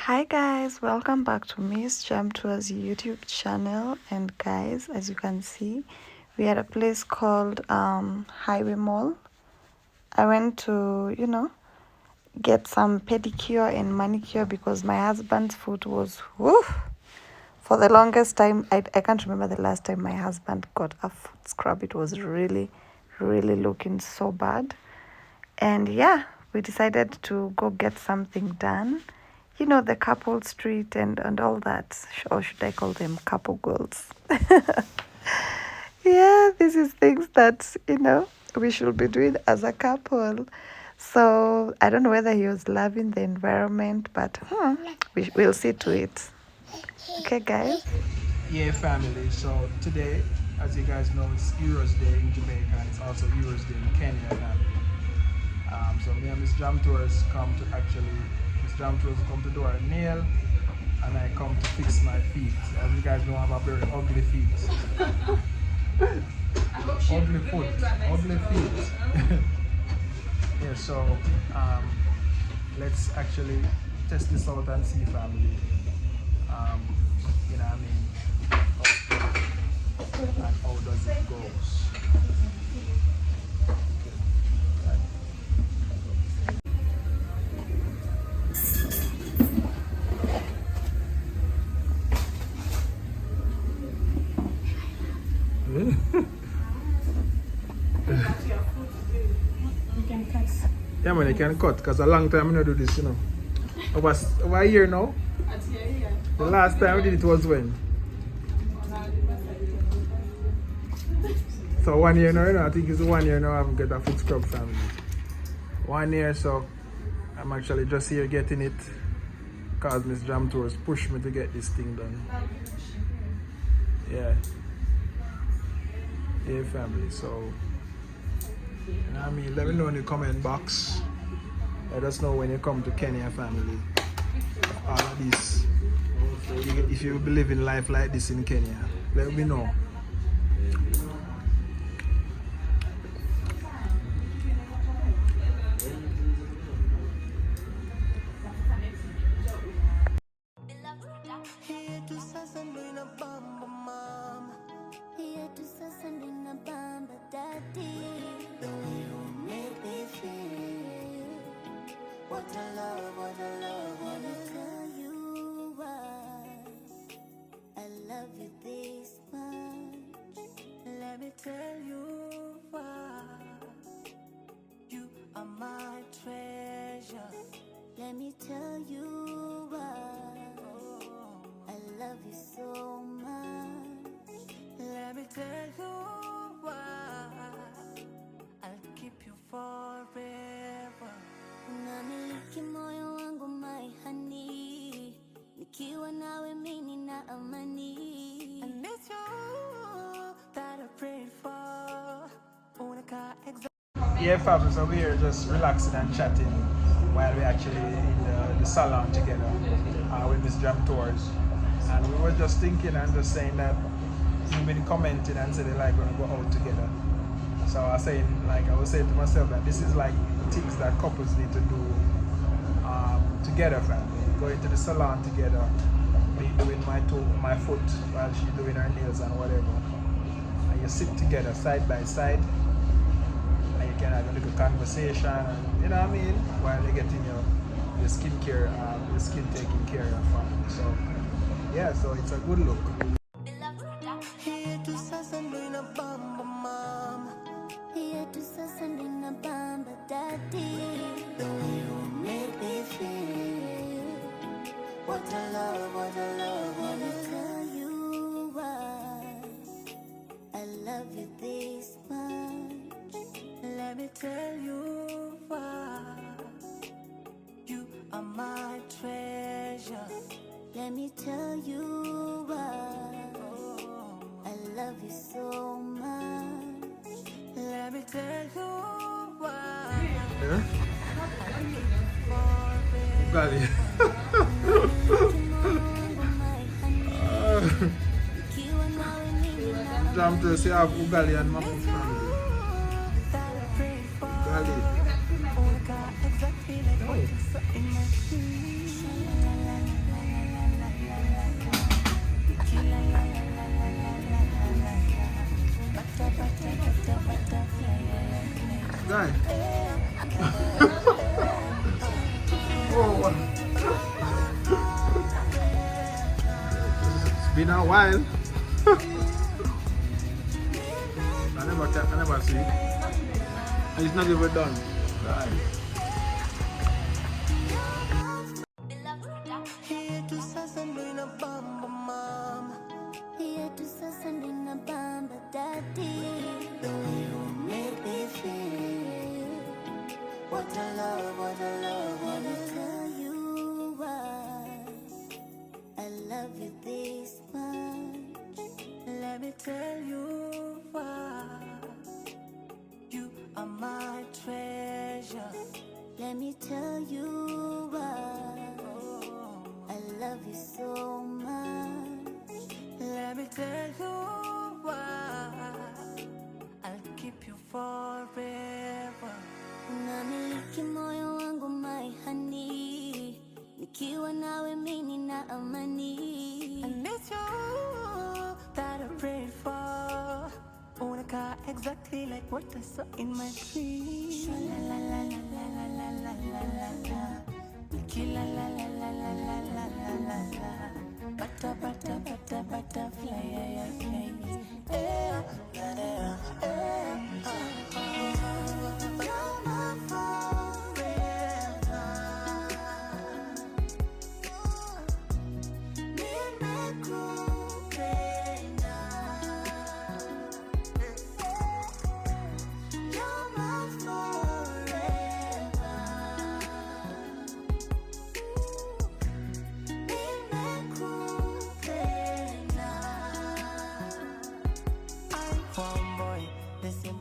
Hi guys, welcome back to Miss Jam Tours YouTube channel. And guys, as you can see, we are at a place called Highway Mall. I went to, get some pedicure and manicure because my husband's foot was woof. For the longest time, I can't remember the last time my husband got a foot scrub. It was really, really looking so bad. And yeah, we decided to go get something done. You know, the couple street and all that. Or should I call them couple goals? Yeah, this is things that, we should be doing as a couple. So I don't know whether he was loving the environment, but we'll see to it. Okay, guys? Yeah, family. So today, as you guys know, it's Euros Day in Jamaica, and it's also Euros Day in Kenya. So me and Miss Jam Tours come to do our nail, and I come to fix my feet. As you guys know, I have a very ugly feet. Ugly feet. Yeah, so let's actually test this out and see, family. You know what I mean? And how does it go? Yeah, man, you can cut because a long time I don't do this, Over a year now. The last time we did it was when? So 1 year now, I think it's 1 year now I haven't got a foot scrub, family. 1 year, so I'm actually just here getting it because Miss Jam Tours pushed me to get this thing done. Yeah, family, so I mean, let me know in the comment box. Let us know when you come to Kenya, family. All of this. If you believe in life like this in Kenya, let me know. Tell you why you are my treasure. Let me tell you why I love you so much. Let me tell you why I'll keep you forever. Unamiliki moyo wangu, my honey. Nikiwa nawe mimi na amani. I miss you that I prayed for. Yeah, family, so we're here just relaxing and chatting while we're actually in the salon together with Miss Jam Tours. And we were just thinking and just saying that you've been commenting and said they like when we go out together. So I was saying to myself that this is like things that couples need to do together, family. Going to the salon together, me doing my foot while she's doing her nails and whatever. And you sit together side by side, and you can have a little conversation, and you know what I mean, while you're getting your skincare, your skin taken care of. So yeah, so it's a good look. What a love, what a love, what a tell you why I love you this much. Let me tell you why you are my treasure. Let me tell you why I love you so much. Let me tell you why. Yeah? Got it. Jam to say I have ugali and mafu family. Ugali. It's been a while. I never see it. And it's not even done. Right. Here to Sasandina Bamba Mama. Here to Sasandina Bamba Daddy. The way you make me feel. What a love, what a love, what a tell you why I love you this much. Let me tell you why. You are my treasure. Let me tell you why I love you so much. Let me tell you why I'll keep you forever. Unamiliki moyo wangu my honey. Nikiwa nawe mimi na amani. And it's you that I prayed for. Own a car exactly like what I saw in my dream. La la la la la la la la la la. Nikki la la la la la la la la la la. Butter butter butter butterfly yeah yeah yeah. Yeah yeah You're my forever.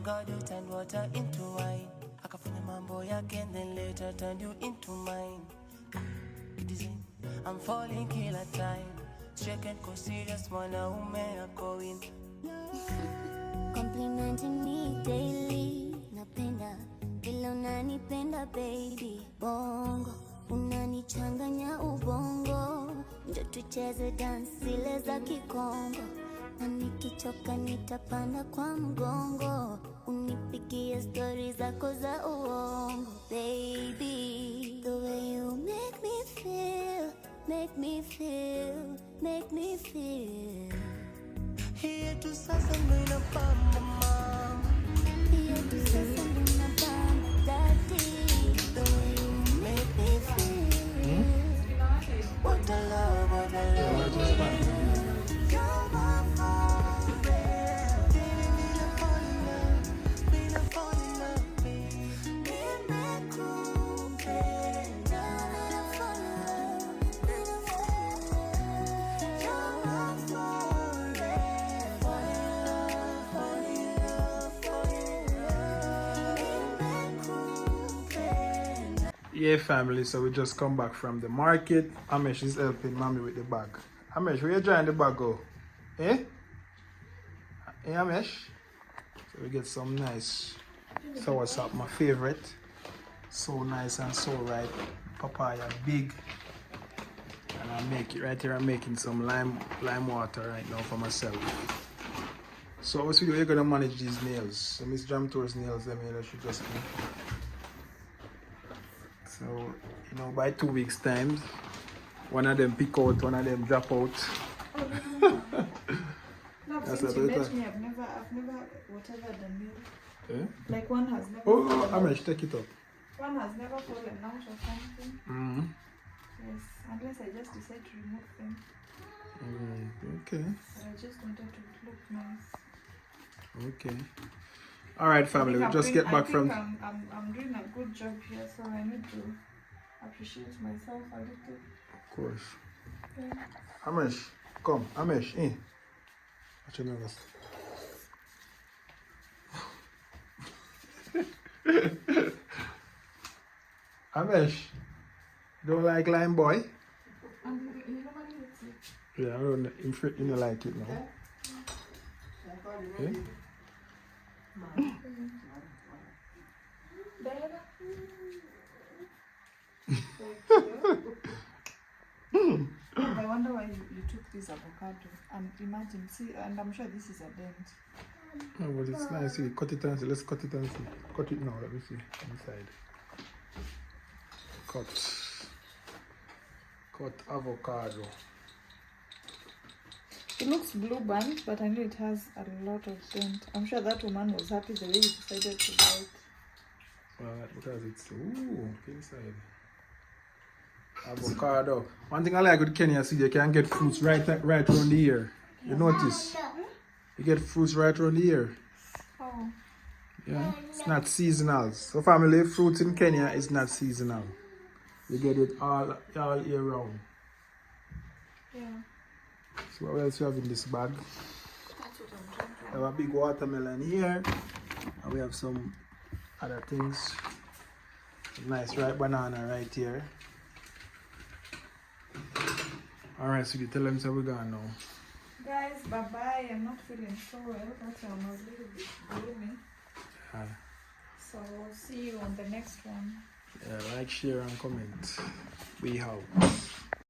God, you turned water into wine. Akafanya mambo yake and then later turned you into mine. It is in, I'm falling kila time. Straight and go serious, mwanaume ako in. Complimenting me daily. Napenda, ila unanipenda baby. Bongo, unanichanganya ubongo. Ndio tucheze dance zile za Kikongo. Na nikichoka nitapanda kwa mgongo. Unipigie story zako za uongo baby. The way you make me feel, make me feel, make me feel. Here to sasa nina bamba mama. Here to sasa nina bamba daddy. The way you make me feel. What a love, what a love, what a love. You're my Yeah, family, so we just come back from the market. Amesh is helping mommy with the bag. Amesh, where you trying the bag go? Eh? Eh, Amesh? So we get some nice soursop, my favorite. So nice and so ripe. Papaya, big. And I make it right here. I'm making some lime water right now for myself. So what's video you're gonna manage these nails? So Miss Jam Tour's nails, I mean, I should just be. So, you know, by 2 weeks' time, one of them pick out, one of them drop out. No, That's since a you better. met me, I've never whatever the meal. Eh? Like one has never Oh, fallen Amesh, take it up. One has never fallen out or something. Mm-hmm. Yes, unless I just decide to remove them. Okay. But I just wanted to look nice. Okay. All right, family. We just get back from. I'm doing a good job here, so I need to appreciate myself a little. Of course. Yeah. Amesh, come. Amesh, in. Watch your nervous. Amesh, don't like lime boy? You normally eat it. Yeah, I don't. You don't like it now. Okay. I wonder why you took this avocado. And imagine, see, and I'm sure this is a dent. No, but it's nice. See, cut it and see. Let's cut it and see. Cut it now. Let me see inside. Cut. cut avocado. It looks blue burnt, but I know it has a lot of scent. I'm sure that woman was happy the way he decided to buy it. Because it's inside. Avocado. One thing I like with Kenya is you can get fruits right around the ear. You notice? You get fruits right around the ear. Oh. Yeah, it's not seasonal. So family fruits in Kenya is not seasonal. You get it all year round. Yeah. So what else we have in this bag? That's what I'm trying to We have a big watermelon here. And we have some other things. Nice ripe banana right here. Alright, so you tell them so we're gone now. Guys, bye-bye. I'm not feeling so well. That's why I'm a little bit gloomy. So see you on the next one. Yeah, like, share and comment. We out.